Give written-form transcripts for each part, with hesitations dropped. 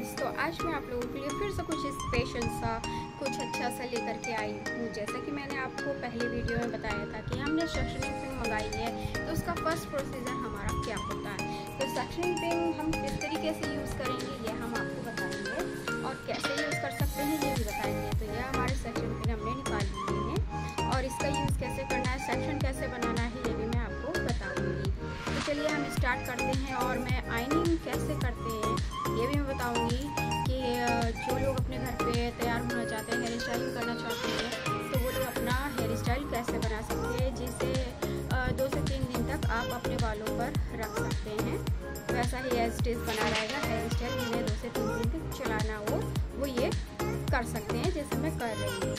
Guys, तो आज मैं आप लोगों के लिए फिर से कुछ स्पेशल सा कुछ अच्छा सा लेकर के आई हूँ। जैसा कि मैंने आपको पहले वीडियो में बताया था कि हमने सेक्शनिंग पिन मंगाई है, तो उसका फर्स्ट प्रोसीजर हमारा क्या होता है। तो सेक्शनिंग पिन हम किस तरीके से यूज़ करेंगे ये हम आपको बताएंगे और कैसे यूज़ कर सकते हैं ये भी बताएंगे। तो ये हमारे सेक्शन पिन हमने निकाल लिए हैं और इसका यूज़ कैसे करना है, सेक्शन कैसे बनाना है ये भी मैं आपको बताऊँगी। तो चलिए हम स्टार्ट करते हैं और मैं आइनिंग कैसे करते हैं ये भी मैं बताऊंगी कि जो लोग अपने घर पे तैयार होना चाहते हैं, हेयर स्टाइलिंग करना चाहते हैं, तो वो लोग अपना हेयर स्टाइल कैसे बना सकते हैं जिसे 2 से 3 दिन तक आप अपने बालों पर रख सकते हैं। वैसा ही एज इट इज़ बना रहेगा हेयर स्टाइल, जिन्हें 2 से 3 दिन तक चलाना हो वो ये कर सकते हैं जैसे मैं कर रही हूँ।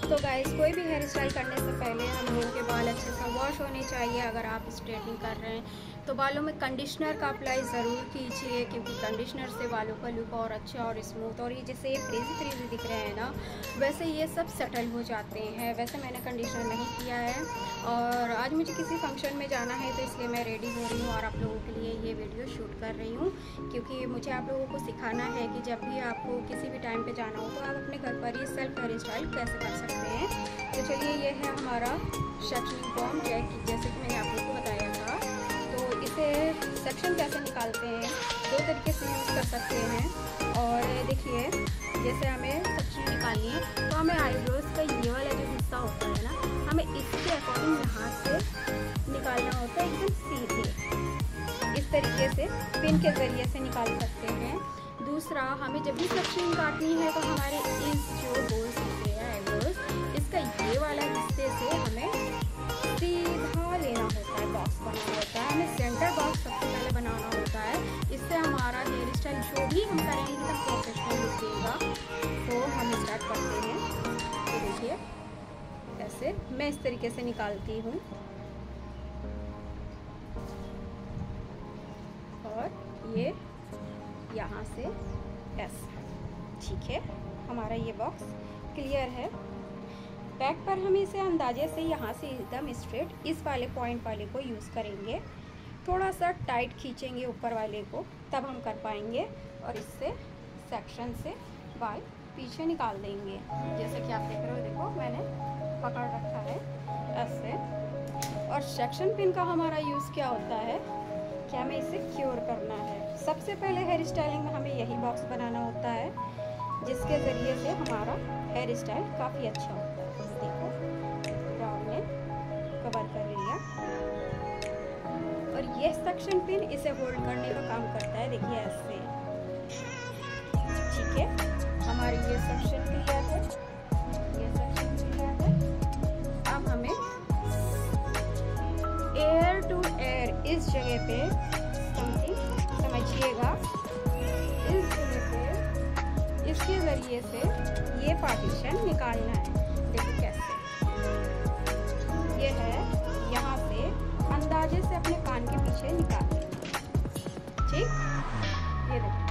तो गाइस, कोई भी हेयर स्टाइल करने से पहले हम लोगों के बाल अच्छे से वॉश होने चाहिए। अगर आप स्ट्रेटनिंग कर रहे हैं तो बालों में कंडीशनर का अप्लाई ज़रूर कीजिए, क्योंकि कंडीशनर से बालों का लुक और अच्छा और स्मूथ, और ये जैसे ये फ्रीजी फ्रीजी दिख रहे हैं ना, वैसे ये सब सेटल हो जाते हैं। वैसे मैंने कंडीशनर नहीं किया है और आज मुझे किसी फंक्शन में जाना है, तो इसलिए मैं रेडी हो रही हूँ और आप लोगों के लिए ये वीडियो शूट कर रही हूँ, क्योंकि मुझे आप लोगों को सिखाना है कि जब भी आपको किसी भी टाइम पे जाना हो तो आप अपने घर पर ही सेल्फ हेयर स्टाइल कैसे कर सकते हैं। तो चलिए, ये है हमारा सेक्शनिंग फॉर्म जैसे कि मैंने आप लोगों को बताया था। तो इसे सेक्शन कैसे निकालते हैं, 2 तरीके से यूज़ कर सकते हैं। और देखिए, जैसे हमें सेक्शन निकालनी है तो हमें आईब्रोज का ये वाला जो हिस्सा होता है ना, हमें इसके अकॉर्डिंग यहाँ से निकालना होता है, एकदम सीधे इस तरीके से पिन के ज़रिए से निकाल सकते हैं। दूसरा, हमें जब भी सेक्शन काटनी है तो हमारे इस जो होल्स होते हैं आईब्रोज, इसका ये वाला हिस्से से हमें सीधा लेना होता है, बॉक्स बनाना होता है। हमें सेंटर बॉक्स सबसे पहले बनाना होता है, इससे हमारा हेयर स्टाइल जो भी हम करेंगे एकदम प्रोफेशनल लुक देगा। तो हम स्टार्ट करते हैं। तो देखिए, ऐसे मैं इस तरीके से निकालती हूँ और ये यहाँ से ऐसा, ठीक है। हमारा ये बॉक्स क्लियर है। बैक पर हम इसे अंदाजे से यहाँ से एकदम स्ट्रेट इस वाले पॉइंट वाले को यूज़ करेंगे, थोड़ा सा टाइट खींचेंगे ऊपर वाले को, तब हम कर पाएंगे। और इससे सेक्शन से बाल पीछे निकाल देंगे, जैसे कि आप देख रहे हो। देखो, मैंने पकड़ रखा है ऐसे। और सेक्शन पिन का हमारा यूज़ क्या होता है कि हमें इसे क्योर करना है। सबसे पहले हेयर स्टाइलिंग में हमें यही बॉक्स बनाना होता है, जिसके ज़रिए से हमारा हेयर स्टाइल काफ़ी अच्छा होता है। देखो, पूरा हमने कवर कर लिया। और ये सेक्शन पिन इसे होल्ड करने का काम करता है। देखिए ऐसे, ठीक है। हमारी ये सेक्शन क्लियर है, ये सेक्शन क्लियर है। अब हमें एयर टू एयर इस जगह पे समझिएगा, इस जगह पे इसके ज़रिए से ये पार्टीशन निकालना है। देखो कैसे, ये है, यहाँ से अंदाजे से अपने कान के पीछे निकाल देंगे, ठीक। ये देखो,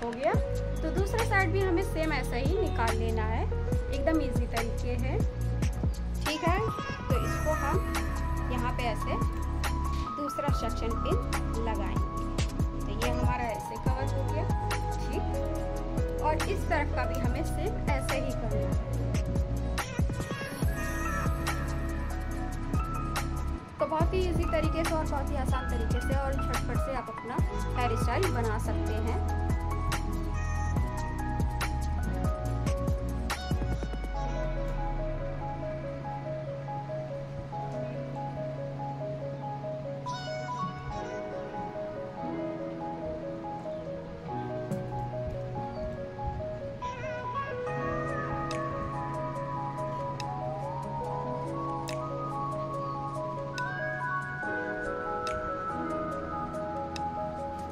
हो गया। तो दूसरा साइड भी हमें सेम ऐसा ही निकाल लेना है, एकदम इजी तरीके है, ठीक है। तो इसको हम यहाँ पे ऐसे दूसरा सेक्शन पिन लगाएंगे। तो ये हमारा ऐसे कवर हो गया, ठीक। और इस तरफ का भी हमें सिर्फ ऐसे ही करना है। तो बहुत ही इजी तरीके से और बहुत ही आसान तरीके से और झटपट से आप अपना हेयर स्टाइल बना सकते हैं।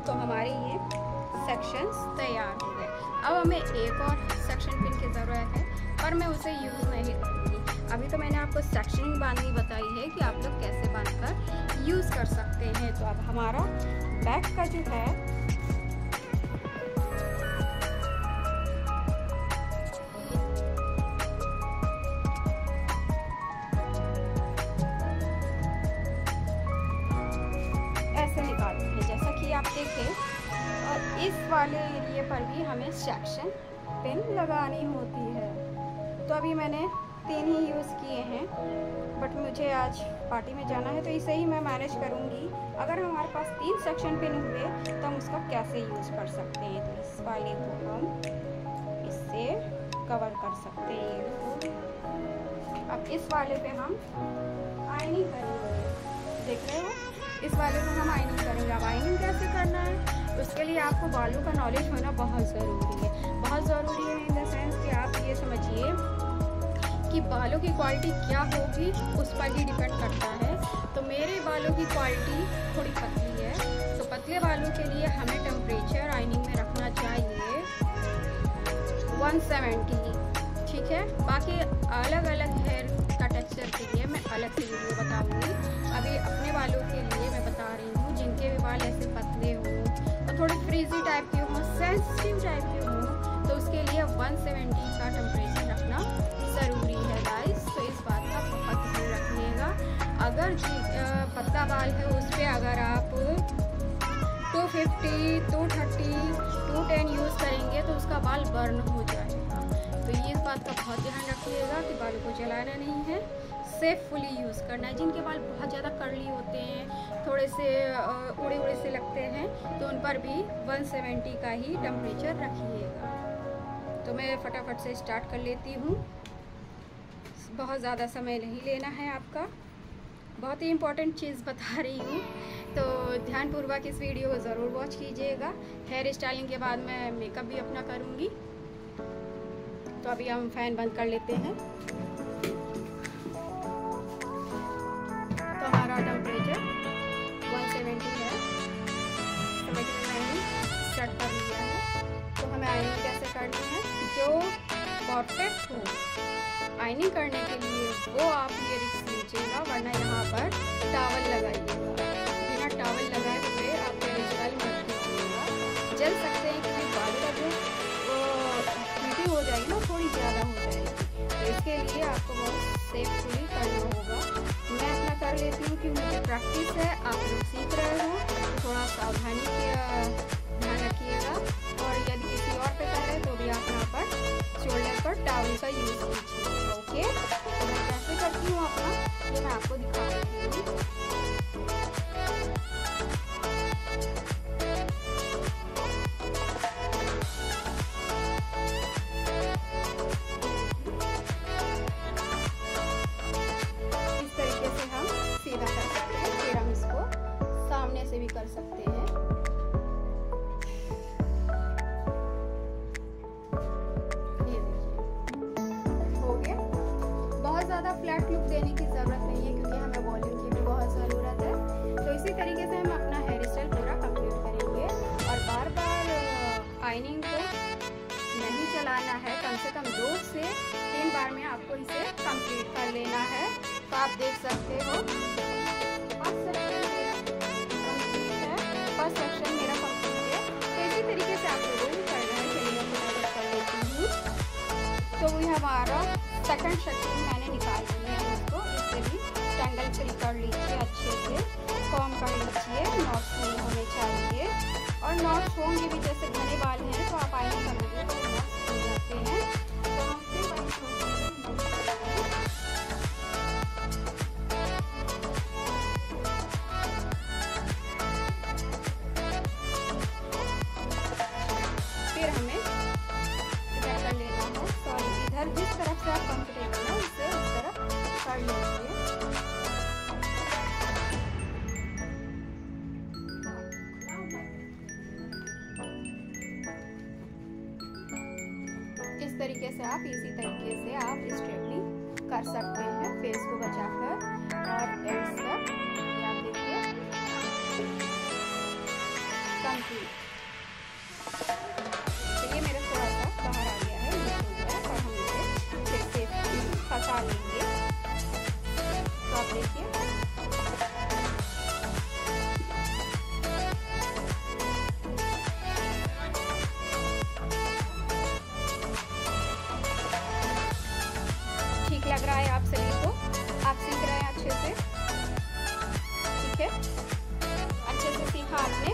तो हमारे ये सेक्शंस तैयार हो गए। अब हमें एक और सेक्शन पिन की ज़रूरत है, पर मैं उसे यूज़ नहीं करूँगी। अभी तो मैंने आपको सेक्शनिंग बांधनी बताई है कि आप लोग कैसे बांधकर यूज़ कर सकते हैं। तो अब हमारा बैक का जो है, आप देखें, और इस वाले एरिए पर भी हमें सेक्शन पिन लगानी होती है। तो अभी मैंने 3 ही यूज़ किए हैं, बट मुझे आज पार्टी में जाना है तो इसे ही मैं मैनेज करूँगी। अगर हमारे पास 3 सेक्शन पिन हुए तो हम उसका कैसे यूज़ कर सकते हैं। तो इस वाले को हम इससे कवर कर सकते हैं। अब इस वाले पे हम आयनिंग करेंगे, देख रहे हो, इस वाले को हम आयनिंग करेंगे। अब आयनिंग कैसे करना है, उसके लिए आपको बालों का नॉलेज होना बहुत ज़रूरी है। बहुत ज़रूरी है इन द सेंस कि आप ये समझिए कि बालों की क्वालिटी क्या होगी उस पर ही डिपेंड करता है। तो मेरे बालों की क्वालिटी थोड़ी पतली है, तो पतले बालों के लिए हमें टेम्परेचर आयनिंग में रखना चाहिए 170, ठीक है। बाकी अलग अलग हेयर का टेक्सचर के लिए मैं अलग से वीडियो बताऊंगी। अभी अपने बालों के लिए मैं बता रही हूँ, जिनके भी बाल ऐसे पतले हों और थोड़े फ्रीजी टाइप के हों, सेंसिटिव टाइप के हों, तो उसके लिए 170 का टेम्परेचर रखना ज़रूरी है गाइस। तो इस बात का बहुत ध्यान रखिएगा। अगर पतला बाल है उस पर अगर आप 250, 230, 210 यूज़ करेंगे तो उसका बाल बर्न हो जाएगा। तो ये इस बात का बहुत ध्यान रखिएगा कि बालों को जलाना नहीं है, सेफुली यूज़ करना है। जिनके बाल बहुत ज़्यादा कर्ली होते हैं, थोड़े से उड़े उड़े से लगते हैं, तो उन पर भी 170 का ही टेम्परेचर रखिएगा। तो मैं फटाफट से स्टार्ट कर लेती हूँ, बहुत ज़्यादा समय नहीं लेना है आपका। बहुत ही इम्पॉर्टेंट चीज़ बता रही हूँ, तो ध्यानपूर्वक इस वीडियो को ज़रूर वॉच कीजिएगा। हेयर स्टाइलिंग के बाद मैं मेकअप भी अपना करूँगी। तो अभी हम फ़ैन बंद कर लेते हैं। तो हमारा टेम्परेचर 170 है, तो मैंने स्टार्ट कर लिया है। तो हमें आयनिंग कैसे करनी है, जो परफेक्ट हो आयनिंग करने के लिए वो आप ये रिस्क लीजिएगा, वरना यहाँ पर टॉवल लगाइएगा। बिना टॉवल लगाए हुए आप हेयर स्टाइल मत कीजिएगा, जल सकते हैं क्योंकि बालों का जो हीटिंग हो जाएगी ना, थोड़ी ज़्यादा हो जाएगी। तो इसके लिए आपको बहुत सेफली करना होगा। मैं अपना कर लेती हूँ कि मुझे प्रैक्टिस है, आप लोग सीख रहे हो, तो थोड़ा सावधानी का ध्यान रखिएगा। और यदि किसी और पे कर रहे तो भी आप यहाँ पर शोल्डर पर टॉवल का यूज़ कीजिए, ओके। तो मैं कैसे करती हूँ अपना, ये मैं आपको दिखा देती हूँ। इस तरीके से हम सीधा कर सकते हैं, फिर हम इसको सामने से भी कर सकते हैं। ज़्यादा फ्लैट लुक देने की ज़रूरत नहीं है, क्योंकि हमें वॉल्यूम की भी बहुत ज़रूरत है। तो इसी तरीके से हम अपना हेयर स्टाइल पूरा कंप्लीट करेंगे। और बार बार आयनिंग को नहीं चलाना है, कम से कम 2 से 3 बार में आपको इसे कंप्लीट कर लेना है। तो आप देख सकते हो फर्स्ट सेक्शन मेरा कंप्लीट है। तो इसी तरीके से आप लोगों को करना है। चलिए मैं कर लेती हूँ। तो ये हमारा सेकंड सेक्शन मैंने निकाल लिया है, उसको इससे भी टैंगल फ्री कर लीजिए, अच्छे से कॉम कर लीजिए, नॉट्स नहीं होने चाहिए। और नॉट्स होंगे भी, जैसे घने बाल हैं तो आप आयरन करोगे तो नॉट्स हो जाते हैं। तो हम फिर हमें इधर कर लेना है। सॉरी, इधर जिस तरफ से आप कंफर्टेबल है उससे उस तरफ कर लीजिए। इस तरीके से आप इसी तरीके से आप स्ट्रेटनिंग कर सकते हैं, फेस को बचाकर और एड्स तक। ये आप देखिए कंप्लीट। तो ये मेरा थोड़ा सा बाहर आ गया है, और हम इसे फिर से फंसा लेंगे। तो आप देखिए ठीक लग रहा है आप सभी को, आप सीख रहे हैं अच्छे से, ठीक है, अच्छे से सीखा आपने।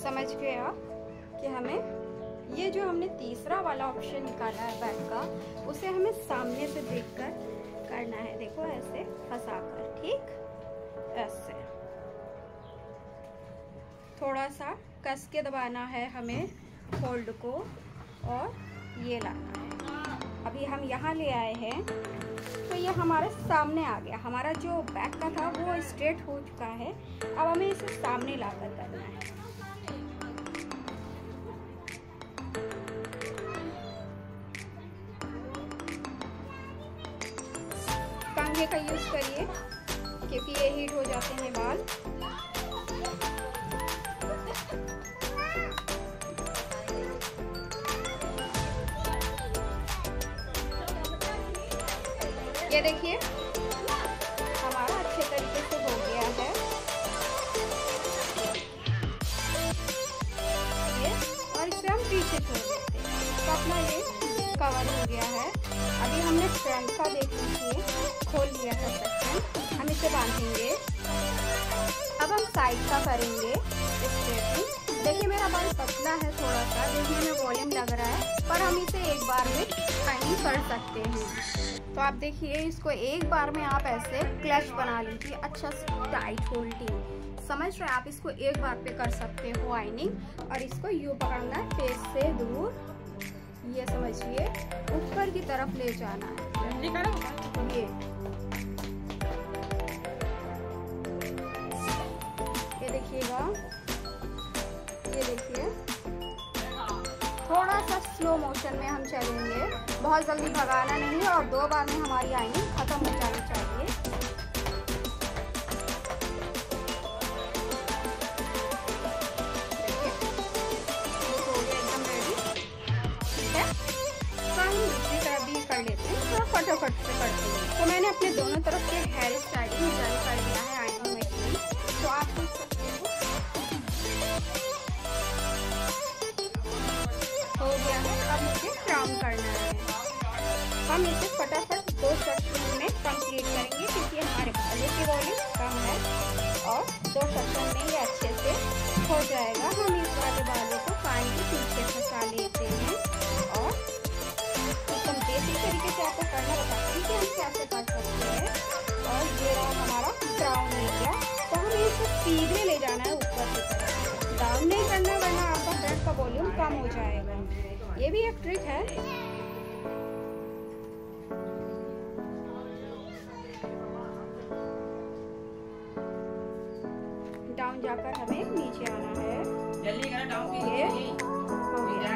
समझ गया कि हमें ये जो हमने तीसरा वाला ऑप्शन निकाला है बैक का, उसे हमें सामने से देखकर करना है। देखो ऐसे फंसाकर, ठीक ऐसे थोड़ा सा कस के दबाना है हमें होल्ड को, और ये लाना है। अभी हम यहाँ ले आए हैं तो ये हमारे सामने आ गया। हमारा जो बैक का था वो स्ट्रेट हो चुका है। अब हमें इसे सामने लाकर करना है। कंघे का यूज करिए क्योंकि ये हीट हो जाते हैं बाल। ये देखिए हमारा अच्छे तरीके से हो गया है ये, और इसे हम पीछे छोड़ देते हैं तो अपना ये कवर हो गया है। अभी हमने फ्रंट का देख लीजिए खोल लिया था सेक्शन, हम इसे बांधेंगे। अब हम साइड का करेंगे स्ट्रेटिंग। देखिए मेरा बाल पतला है, थोड़ा सा देखने में वॉल्यूम लग रहा है, पर हम इसे एक बार में फाइनिंग कर सकते हैं। तो आप देखिए इसको एक बार में आप ऐसे क्लच बना लीजिए, अच्छा से टाइट होल्डिंग, समझ रहे हैं आप। इसको एक बार पे कर सकते हो आइनिंग, और इसको यूं पकड़ना है फेस से दूर, ये समझिए ऊपर की तरफ ले जाना है। ये देखिएगा, ये देखिए थोड़ा सा स्लो मोशन में हम चलेंगे, बहुत जल्दी भगाना नहीं है, और 2 बार में हमारी आइनिंग खत्म हो जानी चाहिए। देखिए हो गया एकदम रेडी, ठीक है। तो हम दूसरी तरफ भी कर लेते हैं, थोड़ा फटाफट से करते हैं। तो मैंने अपने दोनों तरफ के हेयर स्टाइलिंग जारी कर दिया है आइनिंग मशीन, तो आप देख सकते हो हो गया है। अब मुझे क्राउन करना है। हम इसे फटाफट 2 सेक्शन में कंप्लीट करेंगे क्योंकि हमारे बालों की वॉल्यूम कम है, और 2 सेक्शन में ये अच्छे से हो जाएगा। हम इस वाले बालों को कान के पीछे फंसा लेते हैं, और एकदम बेसिक तरीके से आपको करना बताते हैं कि हम कैसे कर सकते हैं। और ये रहा हमारा क्राउन एरिया। तो हमें इसे सीधे ले जाना है ऊपर की तरफ, डाउन नहीं करना, वरना आपका हेड का वॉल्यूम कम हो जाएगा। ये भी एक ट्रिक है। डाउन जाकर हमें नीचे आना है। जल्दी करो, डाउन ये हो गया।